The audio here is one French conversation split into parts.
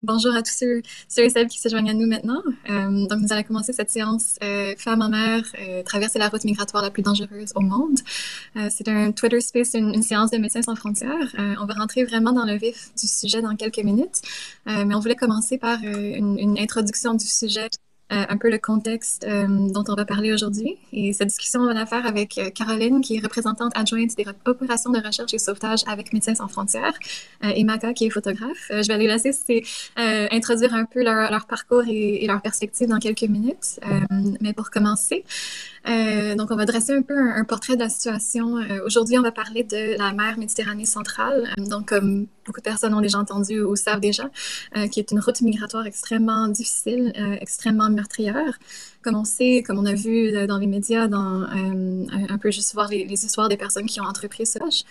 Bonjour à tous ceux et celles qui se joignent à nous maintenant. Donc, nous allons commencer cette séance Femmes en mer, traverser la route migratoire la plus dangereuse au monde. C'est un Twitter Space, une séance de Médecins sans frontières. On va rentrer vraiment dans le vif du sujet dans quelques minutes, mais on voulait commencer par une introduction du sujet, un peu le contexte dont on va parler aujourd'hui. Et cette discussion, on va la faire avec Caroline, qui est représentante adjointe des opérations de recherche et sauvetage avec Médecins sans frontières, et Maka, qui est photographe. Je vais les laisser introduire un peu leur parcours et leur perspective dans quelques minutes. Mais pour commencer, donc, on va dresser un peu un portrait de la situation. Aujourd'hui, on va parler de la mer Méditerranée centrale. Donc, comme beaucoup de personnes ont déjà entendu ou savent déjà, qui est une route migratoire extrêmement difficile, extrêmement meurtrière. Comme on sait, comme on a vu dans les médias, un peu juste voir les histoires des personnes qui ont entrepris ce voyage.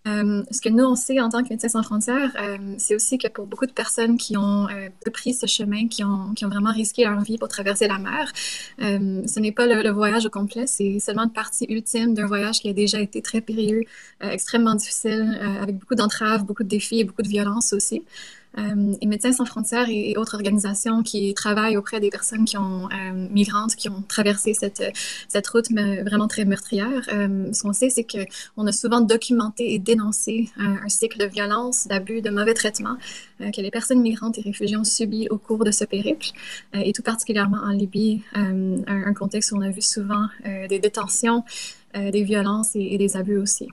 Ce que nous, on sait en tant que Médecins sans frontières, c'est aussi que pour beaucoup de personnes qui ont pris ce chemin, qui ont vraiment risqué leur vie pour traverser la mer, ce n'est pas le voyage au complet, c'est seulement une partie ultime d'un voyage qui a déjà été très périlleux, extrêmement difficile, avec beaucoup d'entraves, beaucoup de défis et beaucoup de violence aussi. Et Médecins sans frontières et autres organisations qui travaillent auprès des personnes qui ont migrantes, qui ont traversé cette route vraiment très meurtrière. Ce qu'on sait, c'est qu'on a souvent documenté et dénoncé un cycle de violence, d'abus, de mauvais traitements que les personnes migrantes et réfugiées ont subi au cours de ce périple, et tout particulièrement en Libye, un contexte où on a vu souvent des détentions, des violences et des abus aussi.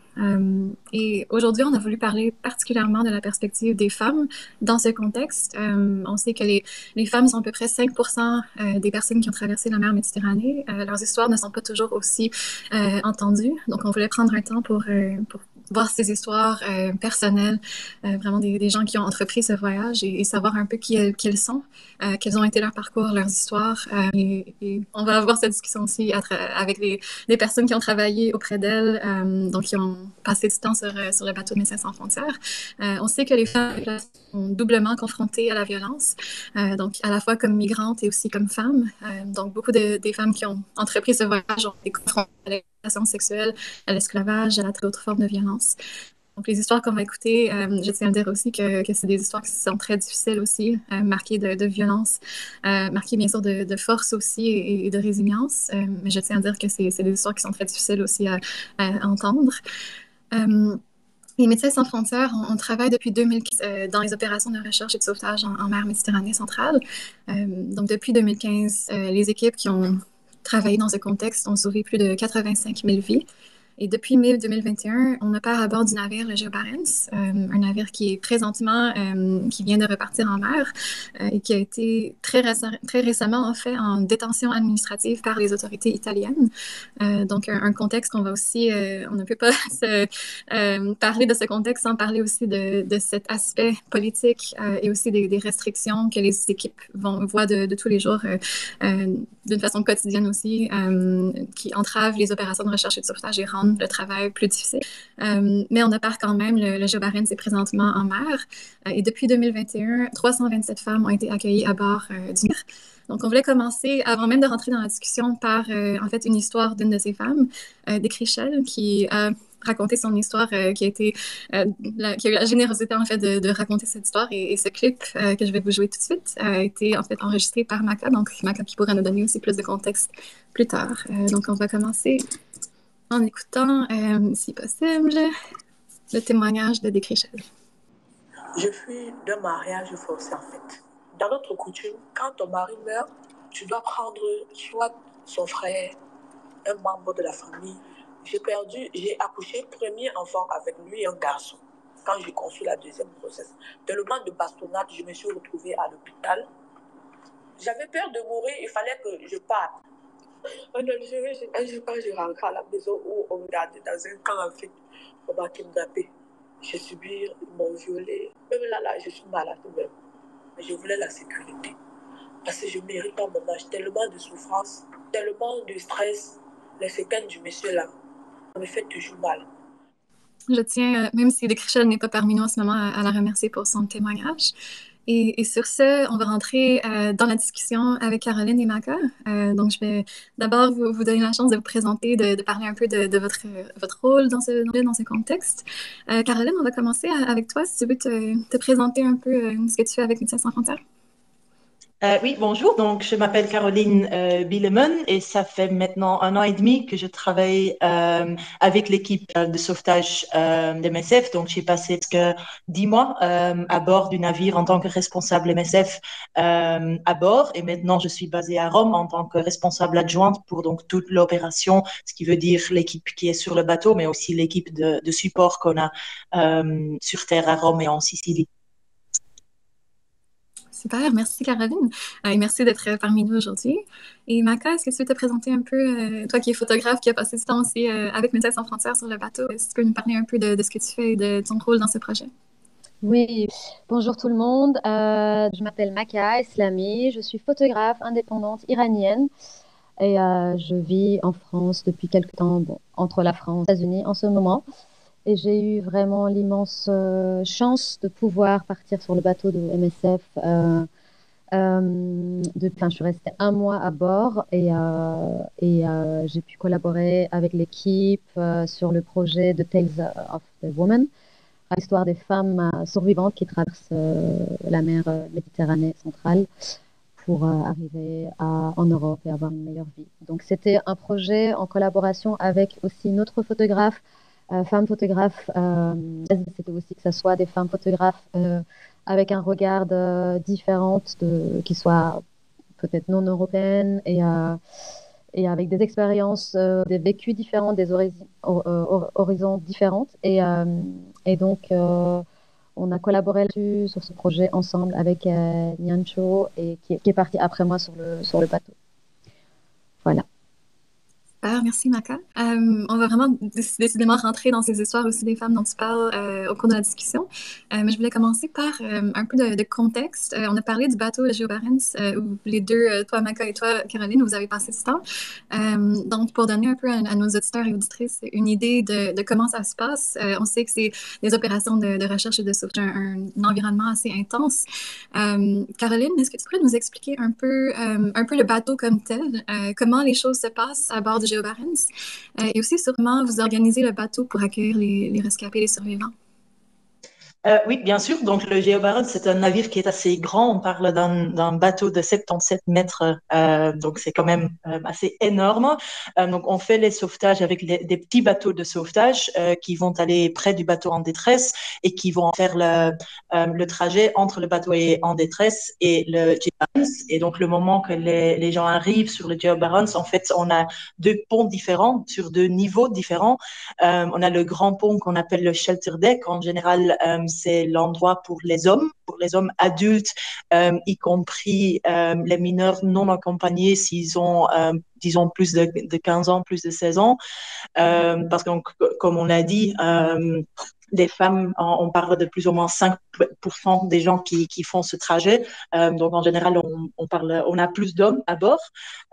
Et aujourd'hui, on a voulu parler particulièrement de la perspective des femmes dans ce contexte. On sait que les femmes sont à peu près 5% des personnes qui ont traversé la mer Méditerranée. Leurs histoires ne sont pas toujours aussi entendues. Donc, on voulait prendre un temps pour voir ces histoires personnelles, vraiment des gens qui ont entrepris ce voyage et savoir un peu qui elles sont, quels ont été leurs parcours, leurs histoires. Et on va avoir cette discussion aussi avec des personnes qui ont travaillé auprès d'elles, donc qui ont passé du temps sur le bateau de Médecins sans frontières. On sait que les femmes sont doublement confrontées à la violence, donc à la fois comme migrantes et aussi comme femmes. Donc beaucoup des femmes qui ont entrepris ce voyage ont été confrontées à l'exploitation sexuelle, à l'esclavage, à d'autres formes de violence. Donc, les histoires qu'on va écouter, je tiens à dire aussi que c'est des histoires qui sont très difficiles aussi, marquées de violence, marquées bien sûr de force aussi et de résilience. Mais je tiens à dire que c'est des histoires qui sont très difficiles aussi à entendre. Les Médecins sans frontières, on travaille depuis 2015 dans les opérations de recherche et de sauvetage en mer Méditerranée centrale. Donc, depuis 2015, les équipes qui ont travaillé dans ce contexte ont sauvé plus de 85 000 vies. Et depuis mai 2021, on opère à bord du navire le Geo Barents, un navire qui est présentement, qui vient de repartir en mer et qui a été très récemment en fait en détention administrative par les autorités italiennes. Donc un contexte qu'on va aussi, on ne peut pas parler de ce contexte sans parler aussi de cet aspect politique et aussi des restrictions que les équipes voient de tous les jours, d'une façon quotidienne aussi, qui entravent les opérations de recherche et de sauvetage et rendent le travail plus difficile. Mais on opère quand même, le Geo Barents est présentement en mer. Et depuis 2021, 327 femmes ont été accueillies à bord du navire. Donc, on voulait commencer, avant même de rentrer dans la discussion, par en fait une histoire d'une de ces femmes, Décrichel, qui a raconté son histoire, qui a eu la générosité en fait de raconter cette histoire. Et ce clip que je vais vous jouer tout de suite a été en fait enregistré par Maka, donc Maka qui pourra nous donner aussi plus de contexte plus tard. Donc, on va commencer en écoutant, si possible, le témoignage de Décrichel. Je fuis d'un mariage forcé en fait. Dans notre coutume, quand ton mari meurt, tu dois prendre soit son frère, un membre de la famille. J'ai accouché premier enfant avec lui, un garçon. Quand j'ai conçu la deuxième grossesse, tellement de bastonnades, je me suis retrouvée à l'hôpital. J'avais peur de mourir, il fallait que je parte. En Algérie, un jour quand je rentre à la maison où on me gardait dans un camp en fait, on m'a kidnappée. J'ai subi, ils m'ont violée. Même là, je suis malade même. Mais je voulais la sécurité. Parce que je ne mérite pas mon âge. Tellement de souffrance, tellement de stress. Les séquelles du monsieur là, ça me fait toujours mal. Je tiens, même si Décrichel n'est pas parmi nous en ce moment, à la remercier pour son témoignage. Et sur ce, on va rentrer dans la discussion avec Caroline et Maka. Donc, je vais d'abord vous donner la chance de vous présenter, de parler un peu de votre rôle dans ce contexte. Caroline, on va commencer avec toi, si tu veux te présenter un peu ce que tu fais avec Médecins sans frontières. Oui, bonjour. Donc, je m'appelle Caroline Bieleman et ça fait maintenant 1 an et demi que je travaille avec l'équipe de sauvetage d'MSF. Donc, j'ai passé presque 10 mois à bord du navire en tant que responsable MSF à bord. Et maintenant, je suis basée à Rome en tant que responsable adjointe pour donc toute l'opération, ce qui veut dire l'équipe qui est sur le bateau, mais aussi l'équipe de support qu'on a sur terre à Rome et en Sicile. Super, merci Caroline. Et merci d'être parmi nous aujourd'hui. Et Maka, est-ce que tu veux te présenter un peu, toi qui es photographe, qui a passé du temps aussi avec Médecins sans frontières sur le bateau, est-ce que tu peux nous parler un peu de ce que tu fais et de ton rôle dans ce projet? Oui, bonjour tout le monde. Je m'appelle Maka Eslami, je suis photographe indépendante iranienne et je vis en France depuis quelque temps, bon, entre la France et les États-Unis en ce moment. Et j'ai eu vraiment l'immense chance de pouvoir partir sur le bateau de MSF. Je suis restée 1 mois à bord et j'ai pu collaborer avec l'équipe sur le projet The Tales of the Woman, l'histoire des femmes survivantes qui traversent la mer Méditerranée centrale pour arriver en Europe et avoir une meilleure vie. Donc c'était un projet en collaboration avec aussi notre photographe, femmes photographes. C'était aussi que ce soit des femmes photographes avec un regard différent, qui soient peut-être non européennes et avec des expériences, des vécus différents, des horizons différents. Et donc, on a collaboré là-dessus, sur ce projet ensemble avec Nyancho, et qui est parti après moi sur le bateau. Voilà. Super, merci Maka. On va vraiment décidément rentrer dans ces histoires aussi des femmes dont tu parles au cours de la discussion. Mais je voulais commencer par un peu de contexte. On a parlé du bateau de Geo Barents, où les deux, toi Maka et toi Caroline, vous avez passé ce temps. Donc pour donner un peu à nos auditeurs et auditrices une idée de comment ça se passe, on sait que c'est des opérations de recherche et de sauvetage, un environnement assez intense. Caroline, est-ce que tu pourrais nous expliquer un peu le bateau comme tel, comment les choses se passent à bord du Geo Barents, et aussi sur comment vous organisez le bateau pour accueillir les rescapés et les survivants? Oui, bien sûr. Donc, le Géobarent, c'est un navire qui est assez grand. On parle d'un bateau de 77 mètres. Donc, c'est quand même assez énorme. Donc, on fait les sauvetages avec des petits bateaux de sauvetage qui vont aller près du bateau en détresse et qui vont faire le trajet entre le bateau en détresse et le Géobarent. Et donc, le moment que les gens arrivent sur le Géobarent, en fait, on a 2 ponts différents sur 2 niveaux différents. On a le grand pont qu'on appelle le shelter deck. En général, c'est l'endroit pour les hommes adultes, y compris les mineurs non accompagnés s'ils ont, disons, plus de 15 ans, plus de 16 ans. Parce que, comme on l'a dit, les femmes, on parle de plus ou moins 5% des gens qui font ce trajet. Donc, en général, on a plus d'hommes à bord.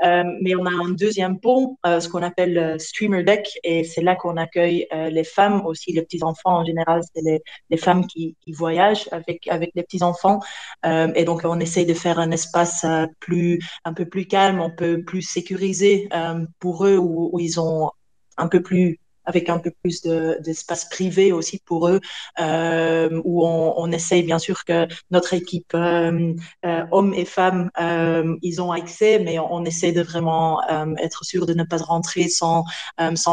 Mais on a un deuxième pont, ce qu'on appelle le streamer deck, et c'est là qu'on accueille les femmes, aussi les petits-enfants. En général, c'est les femmes qui voyagent avec les petits-enfants. Et donc, on essaye de faire un espace un peu plus calme, un peu plus sécurisé pour eux, où ils ont avec un peu plus d'espace privé aussi pour eux, où on essaye bien sûr que notre équipe, hommes et femmes, ils ont accès, mais on essaie de vraiment être sûr de ne pas rentrer sans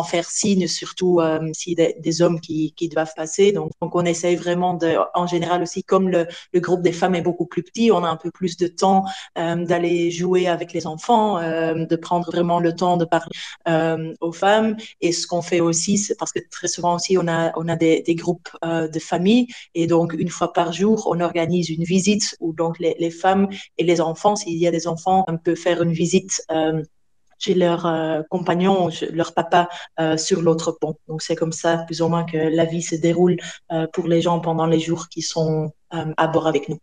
faire signe, surtout si des hommes qui doivent passer. Donc, on essaye vraiment en général aussi, comme le groupe des femmes est beaucoup plus petit, on a un peu plus de temps d'aller jouer avec les enfants, de prendre vraiment le temps de parler aux femmes. Et ce qu'on fait aussi, c'est parce que très souvent aussi, on a des groupes de famille. Et donc, une fois par jour, on organise une visite où donc les femmes et les enfants, s'il y a des enfants, on peut faire une visite chez leur compagnon, leur papa sur l'autre pont. Donc, c'est comme ça, plus ou moins, que la vie se déroule pour les gens pendant les jours qui sont à bord avec nous.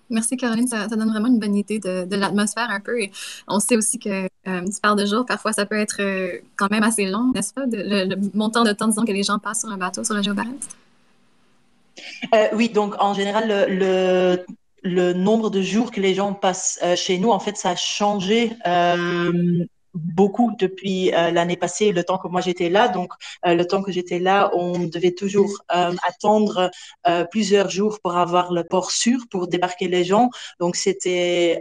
Merci Caroline, ça donne vraiment une bonne idée de l'atmosphère un peu. Et on sait aussi que tu parles de jours, parfois ça peut être quand même assez long, n'est-ce pas, le montant de temps, disons, que les gens passent sur un bateau, sur le Géo Barents? Oui, donc en général, le nombre de jours que les gens passent chez nous, en fait, ça a changé beaucoup depuis l'année passée, le temps que moi j'étais là. Donc, le temps que j'étais là, on devait toujours attendre plusieurs jours pour avoir le port sûr pour débarquer les gens. Donc, c'était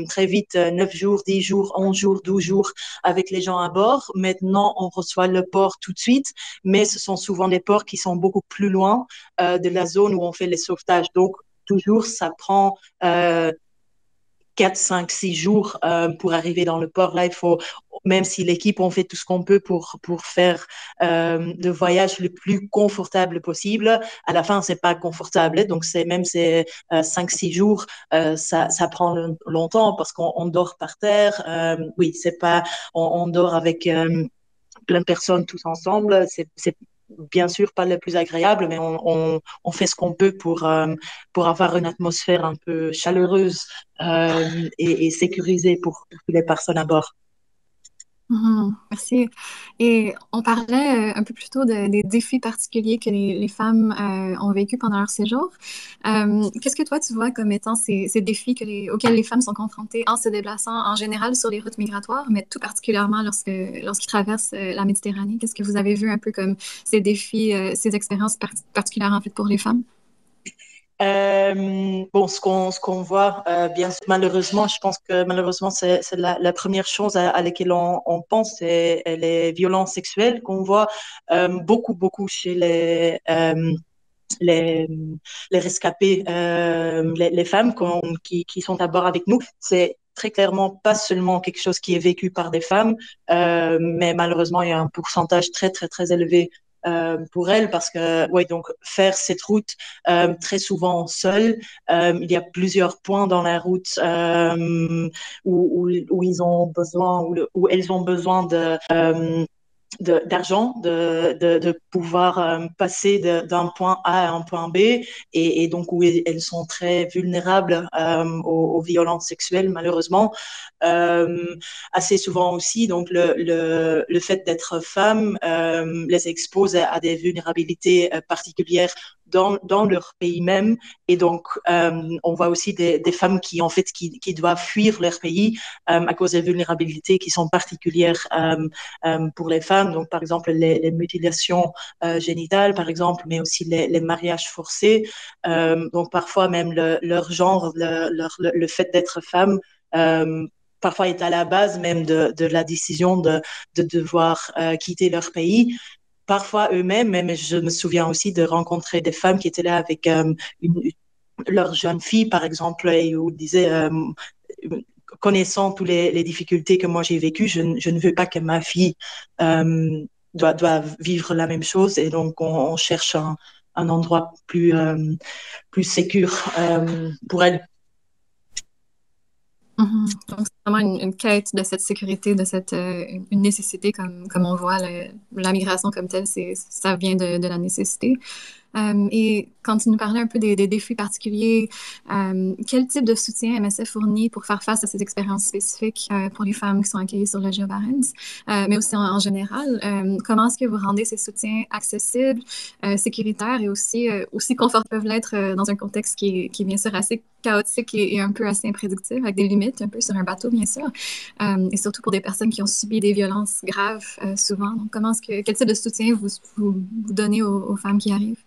très vite 9 jours, 10 jours, 11 jours, 12 jours avec les gens à bord. Maintenant, on reçoit le port tout de suite, mais ce sont souvent des ports qui sont beaucoup plus loin de la zone où on fait les sauvetages. Donc, toujours, ça prend 4, 5, 6 jours pour arriver dans le port. Là, il faut, même si l'équipe, on fait tout ce qu'on peut pour faire le voyage le plus confortable possible, à la fin, c'est pas confortable. Donc, c'est 5, 6 jours, ça prend longtemps parce qu'on dort par terre. Oui, c'est pas, on dort avec plein de personnes tous ensemble. C'est bien sûr pas le plus agréable, mais on fait ce qu'on peut pour avoir une atmosphère un peu chaleureuse et sécurisée pour toutes les personnes à bord. Mhm, merci. Et on parlait un peu plus tôt des défis particuliers que les femmes ont vécu pendant leur séjour. Qu'est-ce que toi tu vois comme étant ces défis auxquels les femmes sont confrontées en se déplaçant en général sur les routes migratoires, mais tout particulièrement lorsqu'ils traversent la Méditerranée? Qu'est-ce que vous avez vu un peu comme ces défis, ces expériences particulières en fait pour les femmes? Bon, ce qu'on voit, bien malheureusement, je pense que malheureusement, c'est la première chose à laquelle on pense, c'est les violences sexuelles qu'on voit beaucoup, beaucoup chez les, les rescapés, les femmes qui sont à bord avec nous. C'est très clairement pas seulement quelque chose qui est vécu par des femmes, mais malheureusement, il y a un pourcentage très, très, très élevé pour elles parce que ouais, donc faire cette route très souvent seule, il y a plusieurs points dans la route où ils ont besoin où elles ont besoin d'argent, de pouvoir passer d'un point A à un point B, et donc où elles sont très vulnérables aux violences sexuelles, malheureusement. Euh, Assez souvent aussi, donc le fait d'être femme les expose à des vulnérabilités particulières dans leur pays même. Et donc, on voit aussi des femmes qui, en fait, qui doivent fuir leur pays à cause des vulnérabilités qui sont particulières pour les femmes. Donc, par exemple, les mutilations génitales, par exemple, mais aussi les mariages forcés. Donc, parfois même leur genre, le fait d'être femme, parfois est à la base même de la décision de devoir quitter leur pays. Parfois eux-mêmes, mais je me souviens aussi de rencontrer des femmes qui étaient là avec leur jeune fille, par exemple, et où ils disaient connaissant toutes les difficultés que moi j'ai vécues, je ne veux pas que ma fille euh, doit vivre la même chose, et donc on cherche un endroit plus sécure pour elle. Mhm. Donc, c'est vraiment une quête de cette sécurité, de une nécessité, comme on voit la migration comme telle, ça vient de la nécessité. Et quand tu nous parlais un peu des défis particuliers, quel type de soutien MSF fournit pour faire face à ces expériences spécifiques pour les femmes qui sont accueillies sur le Géo Barents, mais aussi en général? Comment est-ce que vous rendez ces soutiens accessibles, sécuritaires et aussi confortables peuvent l'être dans un contexte qui est bien sûr assez chaotique et un peu assez imprédictible, avec des limites un peu sur un bateau, bien sûr, et surtout pour des personnes qui ont subi des violences graves souvent. Donc, quel type de soutien vous donnez aux femmes qui arrivent?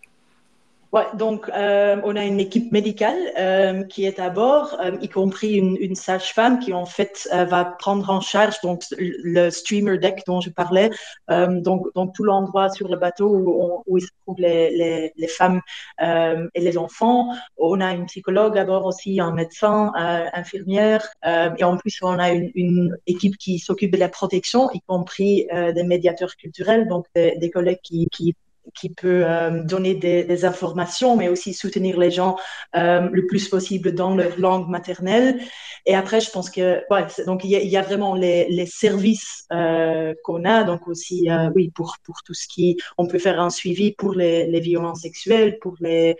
Ouais, donc on a une équipe médicale qui est à bord, y compris une sage-femme qui en fait va prendre en charge donc le streamer deck dont je parlais, donc tout l'endroit sur le bateau où il se trouvent les femmes et les enfants. On a une psychologue à bord aussi, un médecin, infirmière, et en plus on a une équipe qui s'occupe de la protection, y compris des médiateurs culturels, donc des collègues qui peut donner des informations, mais aussi soutenir les gens le plus possible dans leur langue maternelle. Et après, je pense que ouais, donc il y a vraiment les services qu'on a, donc aussi oui pour tout ce qui, on peut faire un suivi pour les violences sexuelles, pour les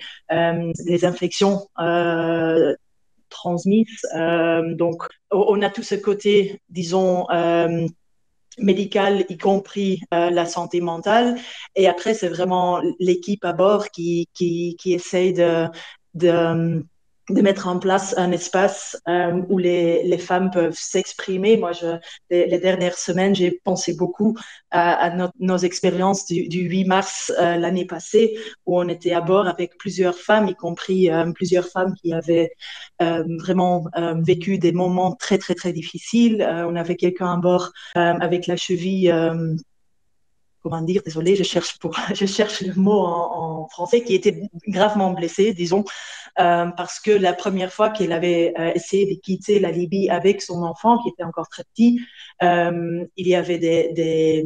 infections transmises. Donc on a tout ce côté, disons médicale, y compris la santé mentale. Et après, c'est vraiment l'équipe à bord qui essaye de, de mettre en place un espace où les femmes peuvent s'exprimer. Moi, les dernières semaines, j'ai pensé beaucoup à nos expériences du 8 mars l'année passée, où on était à bord avec plusieurs femmes, y compris plusieurs femmes qui avaient vraiment vécu des moments très, très, très difficiles. On avait quelqu'un à bord avec la cheville comment dire, désolé, je cherche le mot en français, qui était gravement blessé, disons, parce que la première fois qu'elle avait essayé de quitter la Libye avec son enfant, qui était encore très petit, il y avait des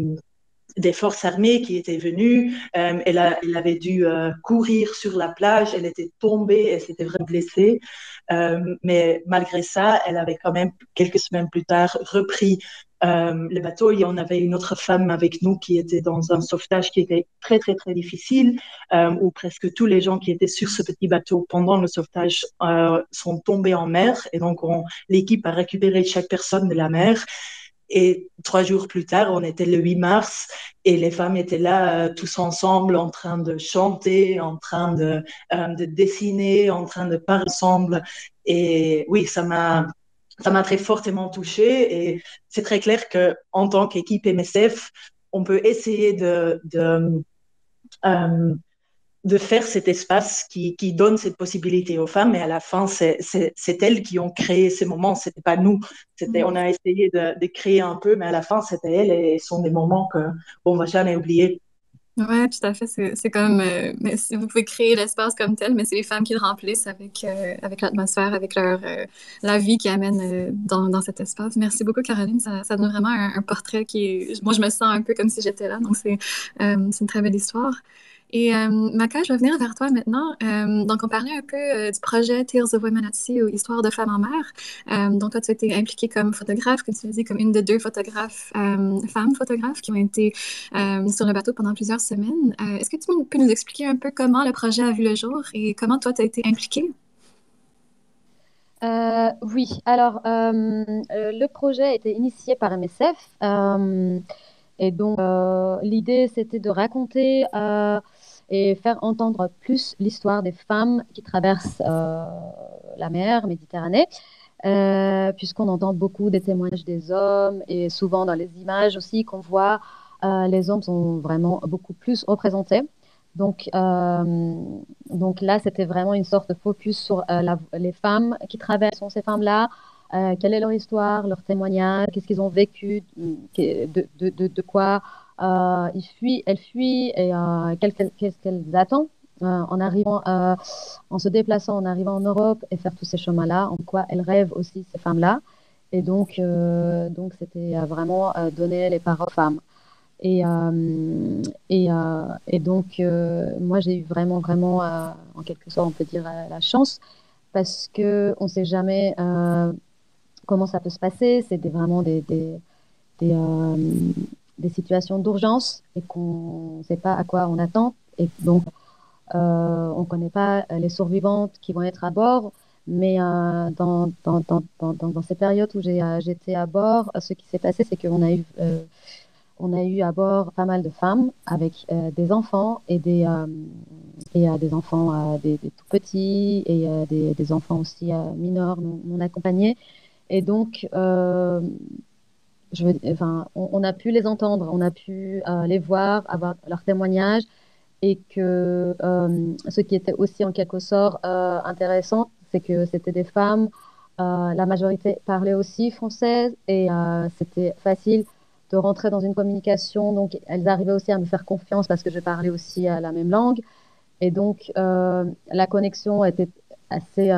forces armées qui étaient venues. Elle avait dû courir sur la plage. Elle était tombée. Elle s'était vraiment blessée. Mais malgré ça, elle avait quand même, quelques semaines plus tard, repris le bateau. Et on avait une autre femme avec nous qui était dans un sauvetage qui était très, très, très difficile, où presque tous les gens qui étaient sur ce petit bateau pendant le sauvetage sont tombés en mer. Et donc, l'équipe a récupéré chaque personne de la mer. Et 3 jours plus tard, on était le 8 mars et les femmes étaient là tous ensemble en train de chanter, en train de dessiner, en train de parler ensemble. Et oui, ça m'a très fortement touchée. Et c'est très clair qu'en tant qu'équipe MSF, on peut essayer euh, de faire cet espace qui donne cette possibilité aux femmes, mais à la fin, c'est elles qui ont créé ces moments, c'était pas nous. On a essayé de créer un peu, mais à la fin, c'était elles et ce sont des moments qu'on va jamais oublier. Ouais, tout à fait. C'est comme, mais vous pouvez créer l'espace comme tel, mais c'est les femmes qui le remplissent avec l'atmosphère, avec la vie qui amène dans cet espace. Merci beaucoup, Caroline. Ça donne vraiment un portrait moi, je me sens un peu comme si j'étais là. Donc, c'est une très belle histoire. Et Maka, je vais venir vers toi maintenant. Donc, on parlait un peu du projet Tales of Women at Sea ou Histoire de femmes en mer. Donc, toi, tu as été impliquée comme photographe, comme tu l'as dit, comme une de 2 photographes, femmes photographes qui ont été sur le bateau pendant plusieurs semaines. Est-ce que tu peux nous expliquer un peu comment le projet a vu le jour et comment toi, tu as été impliquée? Oui, alors le projet a été initié par MSF et donc l'idée c'était de raconter et faire entendre plus l'histoire des femmes qui traversent la mer Méditerranée, puisqu'on entend beaucoup des témoignages des hommes et souvent dans les images aussi qu'on voit, les hommes sont vraiment beaucoup plus représentés. Donc, donc là, c'était vraiment une sorte de focus sur les femmes qui traversent, sont ces femmes-là, quelle est leur histoire, leur témoignage, qu'est-ce qu'ils ont vécu, de quoi elles fuient et qu'est-ce qu'elles attendent en arrivant, en se déplaçant, en arrivant en Europe et faire tous ces chemins-là, en quoi elles rêvent aussi, ces femmes-là. Et donc c'était vraiment donner les paroles aux femmes. Et donc, moi, j'ai eu vraiment, vraiment, en quelque sorte, on peut dire, la chance, parce qu'on ne sait jamais comment ça peut se passer. C'est vraiment des, euh, des situations d'urgence et qu'on ne sait pas à quoi on attend. Et donc, on ne connaît pas les survivantes qui vont être à bord. Mais dans ces périodes où j'étais à bord, ce qui s'est passé, c'est qu'on a eu on a eu à bord pas mal de femmes avec des enfants et des enfants des tout petits et des enfants aussi mineurs non accompagnés. Et donc, enfin, on a pu les entendre, on a pu les voir, avoir leurs témoignages et que ce qui était aussi en quelque sorte intéressant, c'est que c'était des femmes, la majorité parlait aussi française et c'était facile de rentrer dans une communication. Donc, elles arrivaient aussi à me faire confiance parce que je parlais aussi la même langue. Et donc, la connexion était assez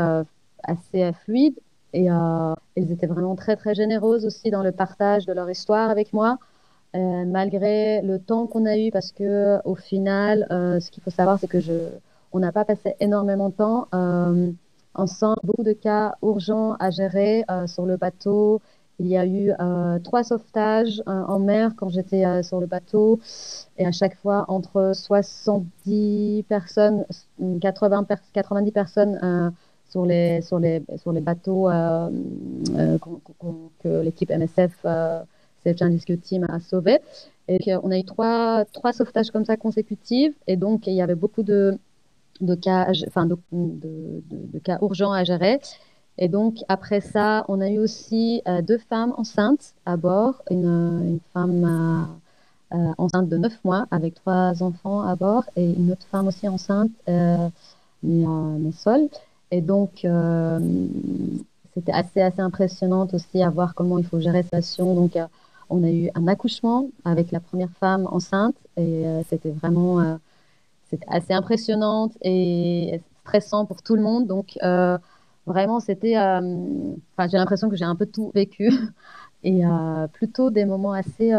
fluide. Et elles étaient vraiment très, très généreuses aussi dans le partage de leur histoire avec moi, malgré le temps qu'on a eu, parce que au final, ce qu'il faut savoir, c'est que on n'a pas passé énormément de temps ensemble. Beaucoup de cas urgents à gérer sur le bateau. Il y a eu 3 sauvetages en mer quand j'étais sur le bateau. Et à chaque fois, entre 70 personnes, 90 personnes sur les bateaux que l'équipe MSF Challenger Team a sauvé. Et on a eu trois sauvetages comme ça consécutifs. Et donc, il y avait beaucoup de cas, de cas urgents à gérer. Et donc, après ça, on a eu aussi 2 femmes enceintes à bord. Une femme enceinte de 9 mois avec 3 enfants à bord et une autre femme aussi enceinte, mais seule. Et donc, c'était assez impressionnant aussi à voir comment il faut gérer cette situation. Donc, on a eu un accouchement avec la première femme enceinte et c'était assez impressionnant et stressant pour tout le monde. Donc, vraiment, j'ai l'impression que j'ai un peu tout vécu et plutôt des moments assez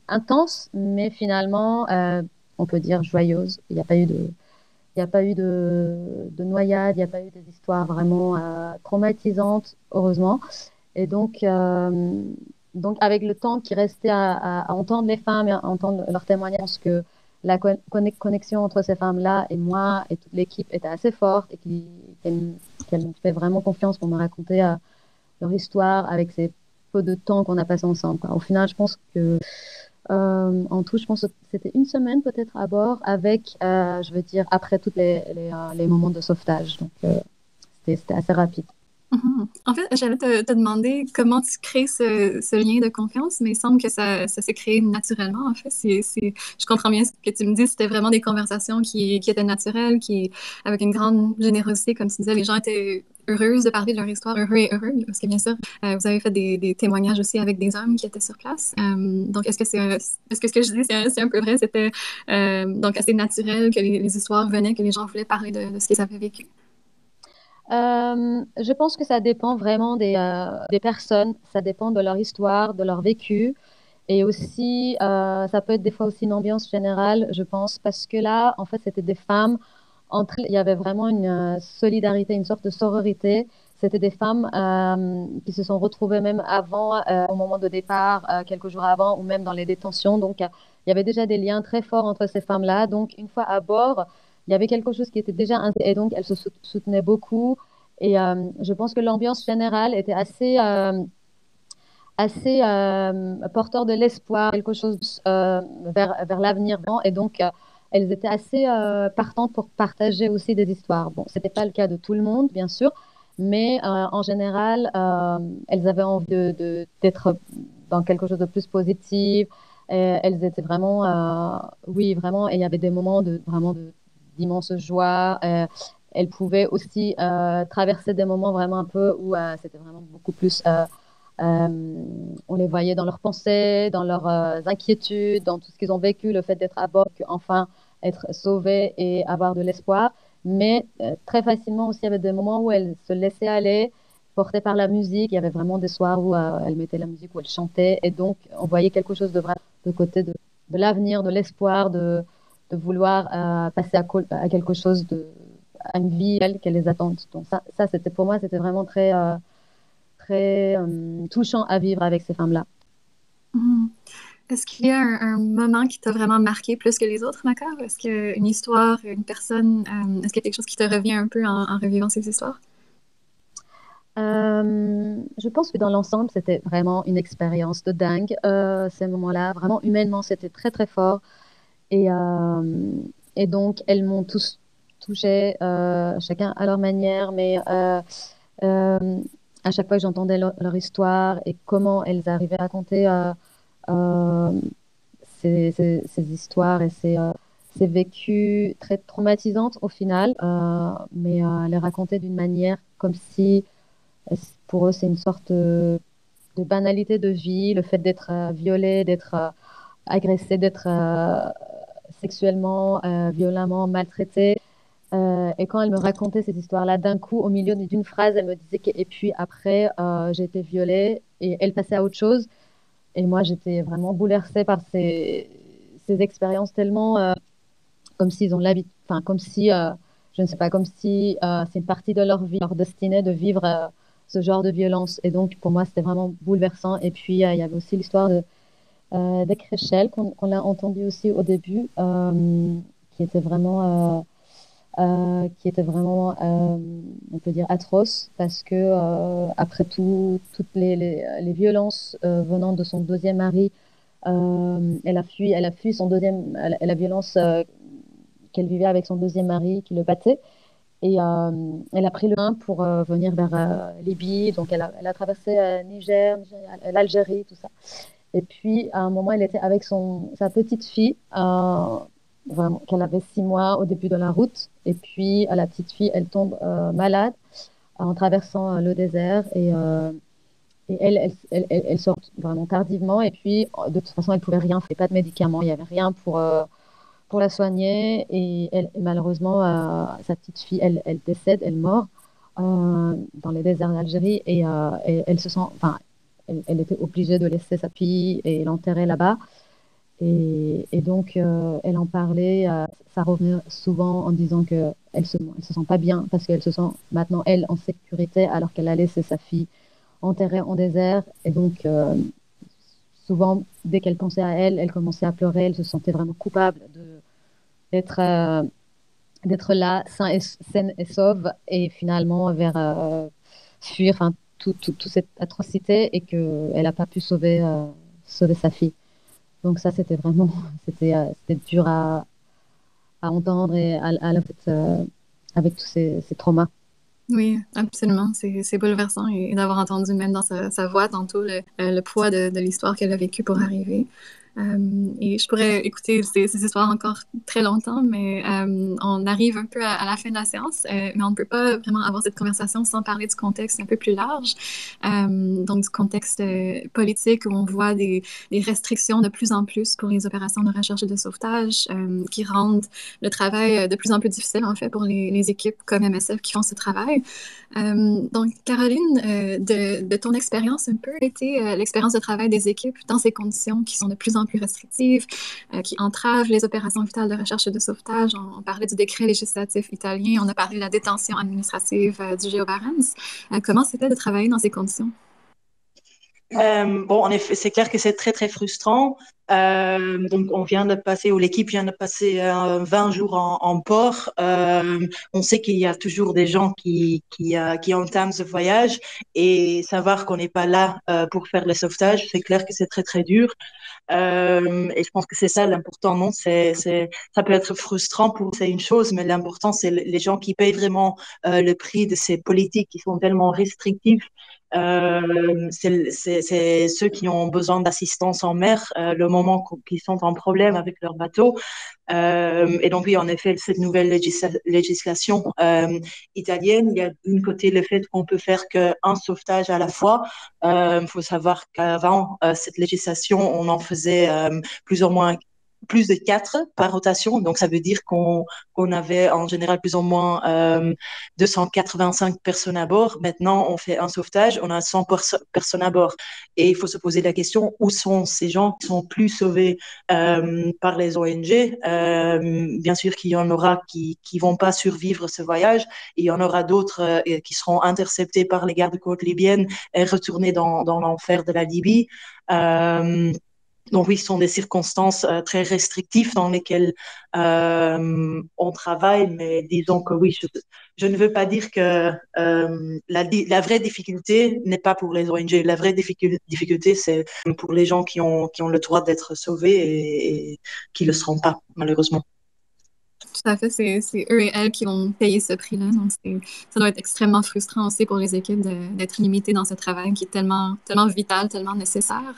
intenses, mais finalement, on peut dire joyeuses. Il n'y a pas eu de noyade, il n'y a pas eu des histoires vraiment traumatisantes, heureusement. Et donc, avec le temps qui restait à entendre les femmes et à entendre leurs témoignages, je pense que la connexion entre ces femmes-là et moi et toute l'équipe était assez forte et qu'elles m'ont fait vraiment confiance pour me raconter leur histoire avec ces peu de temps qu'on a passé ensemble, quoi. Au final, je pense que en tout, je pense que c'était une semaine peut-être à bord avec, je veux dire, après tous les moments de sauvetage. Donc, c'était assez rapide. En fait, j'allais te demander comment tu crées ce lien de confiance, mais il semble que ça s'est créé naturellement, en fait. Je comprends bien ce que tu me dis, c'était vraiment des conversations qui étaient naturelles, avec une grande générosité, comme tu disais, les gens étaient heureuses de parler de leur histoire, heureux et heureux, parce que bien sûr, vous avez fait des témoignages aussi avec des hommes qui étaient sur place. Donc, est-ce que ce que je dis, c'est un peu vrai? C'était donc assez naturel que les histoires venaient, que les gens voulaient parler de ce qu'ils avaient vécu? Je pense que ça dépend vraiment des personnes, ça dépend de leur histoire, de leur vécu. Et aussi, ça peut être des fois aussi une ambiance générale, je pense, parce que là, en fait, c'était des femmes. Entre elles, il y avait vraiment une solidarité, une sorte de sororité. C'était des femmes qui se sont retrouvées même avant, au moment de départ, quelques jours avant, ou même dans les détentions. Donc, il y avait déjà des liens très forts entre ces femmes-là. Donc, une fois à bord, il y avait quelque chose qui était déjà... Et donc, elles se soutenaient beaucoup. Et je pense que l'ambiance générale était assez porteur de l'espoir, quelque chose vers l'avenir. Et donc, elles étaient assez partantes pour partager aussi des histoires. Bon, ce n'était pas le cas de tout le monde, bien sûr, mais en général, elles avaient envie d'être dans quelque chose de plus positif. Et elles étaient vraiment, oui, vraiment, et il y avait des moments d'immense joie. Elles pouvaient aussi traverser des moments vraiment un peu où c'était vraiment beaucoup plus... on les voyait dans leurs pensées, dans leurs inquiétudes, dans tout ce qu'ils ont vécu, le fait d'être à bord, enfin être sauvés et avoir de l'espoir. Mais très facilement aussi, il y avait des moments où elles se laissaient aller, portées par la musique. Il y avait vraiment des soirs où elles mettaient la musique, où elles chantaient. Et donc, on voyait quelque chose de vrai de côté de l'avenir, de l'espoir, de vouloir passer à quelque chose, à une vie qu'elles les attendent. Donc ça c'était pour moi, c'était vraiment très touchant à vivre avec ces femmes-là. Mhm. Est-ce qu'il y a un moment qui t'a vraiment marqué plus que les autres, Makar? Est-ce qu'une histoire, une personne, est-ce qu'il y a quelque chose qui te revient un peu en revivant ces histoires? Je pense que dans l'ensemble, c'était vraiment une expérience de dingue, ces moments-là. Vraiment, humainement, c'était très, très fort. Et, et donc, elles m'ont tous touchée, chacun à leur manière, mais euh, à chaque fois que j'entendais leur histoire et comment elles arrivaient à raconter euh, ces histoires et ces vécus très traumatisantes au final, mais les raconter d'une manière comme si pour eux c'est une sorte de banalité de vie, le fait d'être violé, d'être agressé, d'être sexuellement, violemment maltraité. Et quand elle me racontait cette histoire-là, d'un coup, au milieu d'une phrase, elle me disait que, et puis après, j'ai été violée et elle passait à autre chose. Et moi, j'étais vraiment bouleversée par ces expériences tellement comme s'ils ont l'habitude, enfin, comme si, je ne sais pas, comme si c'est une partie de leur vie, leur destinée de vivre ce genre de violence. Et donc, pour moi, c'était vraiment bouleversant. Et puis, il y avait aussi l'histoire d'Ekréchel, qu'on a entendu aussi au début, qui était vraiment qui était vraiment, on peut dire, atroce, parce que après toutes les violences venant de son deuxième mari, elle a fui son deuxième, la violence qu'elle vivait avec son deuxième mari qui le battait. Et elle a pris le train pour venir vers Libye. Donc, elle a traversé Niger, l'Algérie, tout ça. Et puis, à un moment, elle était avec sa petite fille, vraiment, qu'elle avait 6 mois au début de la route. Et puis, la petite fille, elle tombe malade en traversant le désert. Et elle sort vraiment tardivement. Et puis, de toute façon, elle ne pouvait rien faire, pas de médicaments, il n'y avait rien pour la soigner. Et malheureusement, sa petite fille, elle décède, elle meurt dans les déserts d'Algérie. Et elle se sent, enfin, elle était obligée de laisser sa fille et l'enterrer là-bas. Et donc, elle en parlait, ça revenait souvent en disant qu'elle elle se sent pas bien parce qu'elle se sent maintenant, elle, en sécurité, alors qu'elle a laissé sa fille enterrée en désert. Et donc, souvent, dès qu'elle pensait à elle, elle commençait à pleurer, elle se sentait vraiment coupable d'être d'être là, saine et sauve, et finalement vers fuir enfin, toute cette atrocité et qu'elle n'a pas pu sauver sa fille. Donc ça, c'était vraiment, c'était dur à entendre et avec tous ces traumas. Oui, absolument. C'est bouleversant et d'avoir entendu même dans sa voix tantôt le poids de l'histoire qu'elle a vécue pour arriver. Et je pourrais écouter ces histoires encore très longtemps, mais on arrive un peu à la fin de la séance, mais on ne peut pas vraiment avoir cette conversation sans parler du contexte un peu plus large. Donc du contexte politique où on voit des restrictions de plus en plus pour les opérations de recherche et de sauvetage qui rendent le travail de plus en plus difficile en fait pour les équipes comme MSF qui font ce travail. Donc, Caroline, de ton expérience un peu, été l'expérience de travail des équipes dans ces conditions qui sont de plus en plus restrictives, qui entravent les opérations vitales de recherche et de sauvetage. On parlait du décret législatif italien, on a parlé de la détention administrative du Geo Barents. Comment c'était de travailler dans ces conditions? Bon, en effet, c'est clair que c'est très, très frustrant. Donc, on vient de passer, ou l'équipe vient de passer 20 jours en port. On sait qu'il y a toujours des gens qui entament ce voyage et savoir qu'on n'est pas là pour faire le sauvetage, c'est clair que c'est très, très dur. Et je pense que c'est ça l'important, non? Ça peut être frustrant c'est une chose, mais l'important, c'est les gens qui payent vraiment le prix de ces politiques qui sont tellement restrictives. C'est ceux qui ont besoin d'assistance en mer, le moment qu'ils sont en problème avec leur bateau. Et donc oui, en effet, cette nouvelle législation italienne, il y a d'un côté le fait qu'on peut faire qu'un sauvetage à la fois. Il faut savoir qu'avant cette législation, on en faisait plus ou moins plus de 4 par rotation. Donc, ça veut dire qu'on avait en général plus ou moins 285 personnes à bord. Maintenant, on fait un sauvetage, on a 100 personnes à bord. Et il faut se poser la question, où sont ces gens qui sont plus sauvés par les ONG? Bien sûr qu'il y en aura qui vont pas survivre ce voyage. Et il y en aura d'autres qui seront interceptés par les gardes-côtes libyennes et retournés dans l'enfer de la Libye. Donc oui, ce sont des circonstances très restrictives dans lesquelles on travaille, mais disons que oui, je ne veux pas dire que la vraie difficulté n'est pas pour les ONG. La vraie difficulté, c'est pour les gens qui ont le droit d'être sauvés et qui ne le seront pas, malheureusement. Tout à fait, c'est eux et elles qui vont payer ce prix-là. Donc, ça doit être extrêmement frustrant aussi pour les équipes d'être limitées dans ce travail qui est tellement, tellement vital, tellement nécessaire.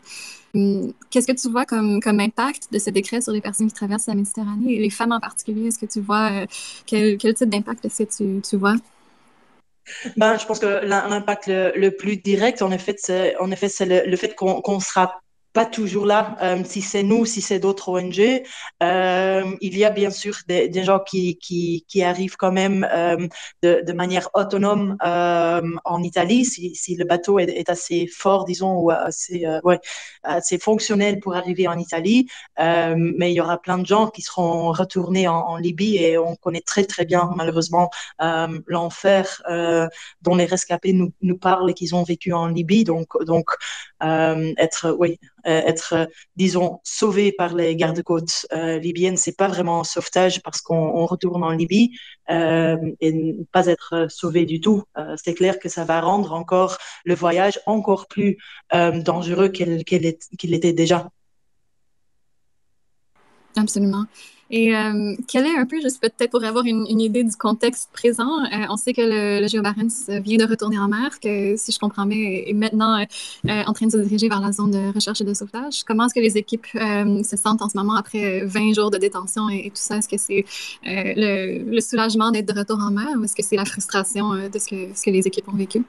Qu'est-ce que tu vois comme impact de ce décret sur les personnes qui traversent la Méditerranée et les femmes en particulier? Est-ce que tu vois quel type d'impact est-ce que tu vois? Ben, je pense que l'impact le plus direct, en effet, c'est le fait qu'on sera pas toujours là, si c'est nous, si c'est d'autres ONG. Il y a bien sûr des gens qui arrivent quand même de manière autonome en Italie, si le bateau est assez fort, disons, ou assez fonctionnel pour arriver en Italie. Mais il y aura plein de gens qui seront retournés en Libye et on connaît très très bien, malheureusement, l'enfer dont les rescapés nous parlent et qu'ils ont vécu en Libye. Donc être être, disons, sauvé par les gardes-côtes libyennes, c'est pas vraiment un sauvetage parce qu'on retourne en Libye et ne pas être sauvé du tout. C'est clair que ça va rendre encore le voyage encore plus dangereux qu'il était déjà. Absolument. Et quel est un peu, juste peut-être pour avoir une idée du contexte présent, on sait que le Géo Barents vient de retourner en mer, que si je comprends bien, est maintenant en train de se diriger vers la zone de recherche et de sauvetage. Comment est-ce que les équipes se sentent en ce moment après 20 jours de détention et tout ça? Est-ce que c'est le soulagement d'être de retour en mer ou est-ce que c'est la frustration de ce que les équipes ont vécu?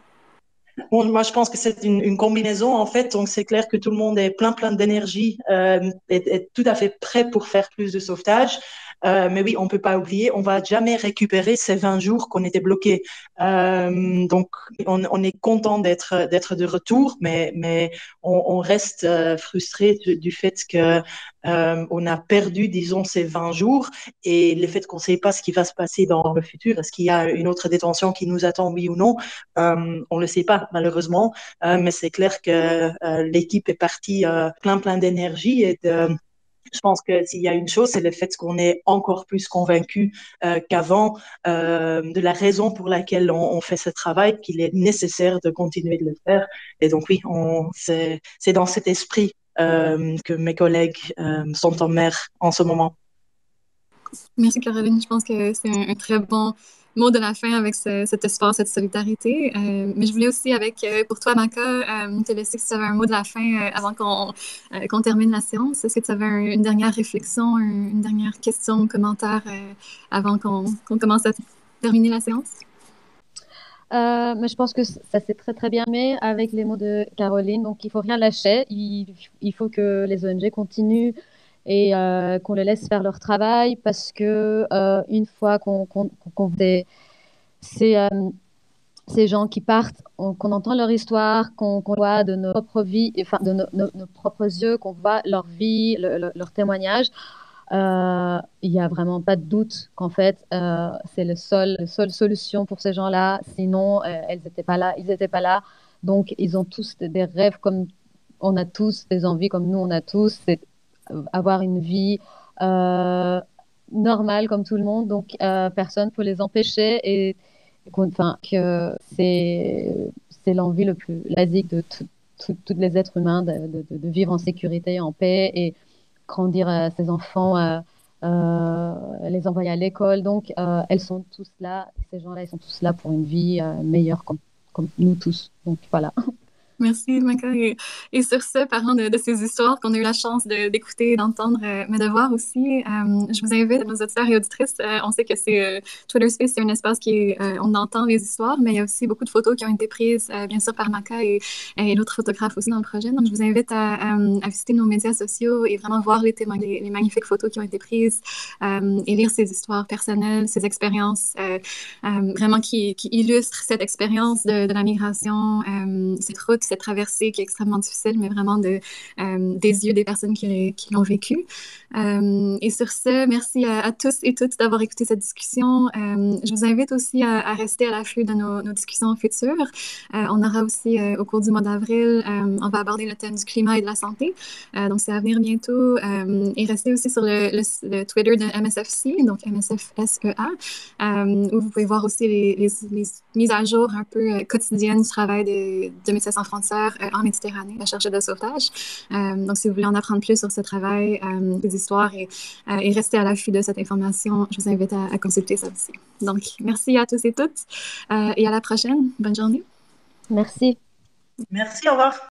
Bon, moi, je pense que c'est une combinaison, en fait. Donc, c'est clair que tout le monde est plein d'énergie, est tout à fait prêt pour faire plus de sauvetage. Mais oui, on peut pas oublier, on va jamais récupérer ces 20 jours qu'on était bloqués. Donc, on est content d'être de retour, mais on reste frustré du fait que on a perdu, disons, ces 20 jours et le fait qu'on ne sait pas ce qui va se passer dans le futur. Est-ce qu'il y a une autre détention qui nous attend, oui ou non? On le sait pas, malheureusement, mais c'est clair que l'équipe est partie plein d'énergie et je pense que s'il y a une chose, c'est le fait qu'on est encore plus convaincu qu'avant de la raison pour laquelle on fait ce travail, qu'il est nécessaire de continuer de le faire. Et donc oui, c'est dans cet esprit que mes collègues sont en mer en ce moment. Merci Caroline, je pense que c'est un très bon mot de la fin avec cet espoir, cette solidarité. Mais je voulais aussi, pour toi, Maka, te laisser si tu avais un mot de la fin avant qu'on termine la séance. Est-ce que tu avais une dernière réflexion, une dernière question, commentaire avant qu'on commence à terminer la séance? Mais je pense que ça s'est très très bien mis avec les mots de Caroline. Donc il faut rien lâcher. Il faut que les ONG continuent et qu'on les laisse faire leur travail parce que une fois qu'on ces, euh, ces gens qui partent, qu'on entend leur histoire, qu'on voit de nos propres vies, enfin de nos propres yeux, qu'on voit leur vie, leur témoignage, il n'y a vraiment pas de doute qu'en fait, c'est la seule solution pour ces gens-là. Sinon, elles n'étaient pas là, ils n'étaient pas là. Donc, ils ont tous des rêves comme on a tous, des envies comme nous, on a tous, c'est avoir une vie normale comme tout le monde. Donc, personne ne peut les empêcher et enfin, que c'est l'envie le plus basique de tous les êtres humains de vivre en sécurité, en paix et grandir ses enfants, les envoyer à l'école. Donc, elles sont tous là, ces gens-là, ils sont tous là pour une vie meilleure comme nous tous. Donc, voilà. Merci, Maka. Et sur ce, parlant de ces histoires qu'on a eu la chance d'écouter et d'entendre, mais de voir aussi, je vous invite, nos auditeurs et auditrices, on sait que Twitter Space, c'est un espace on entend les histoires, mais il y a aussi beaucoup de photos qui ont été prises, bien sûr, par Maka et d'autres photographes aussi dans le projet. Donc, je vous invite à visiter nos médias sociaux et vraiment voir les magnifiques photos qui ont été prises et lire ces histoires personnelles, ces expériences vraiment qui illustrent cette expérience de la migration, cette route, cette traversée qui est extrêmement difficile, mais vraiment des yeux des personnes qui l'ont vécu. Et sur ce, merci à tous et toutes d'avoir écouté cette discussion. Je vous invite aussi à rester à l'affût de nos discussions futures. On aura aussi, au cours du mois d'avril, on va aborder le thème du climat et de la santé. Donc, c'est à venir bientôt. Et restez aussi sur le Twitter de MSFC, donc MSFSEA, où vous pouvez voir aussi les mises à jour un peu quotidiennes du travail de Médecins sans frontières en Méditerranée, la recherche de sauvetage. Donc, si vous voulez en apprendre plus sur ce travail, des histoires et rester à l'affût de cette information, je vous invite à consulter ça aussi. Donc, merci à tous et toutes et à la prochaine. Bonne journée. Merci. Merci, au revoir.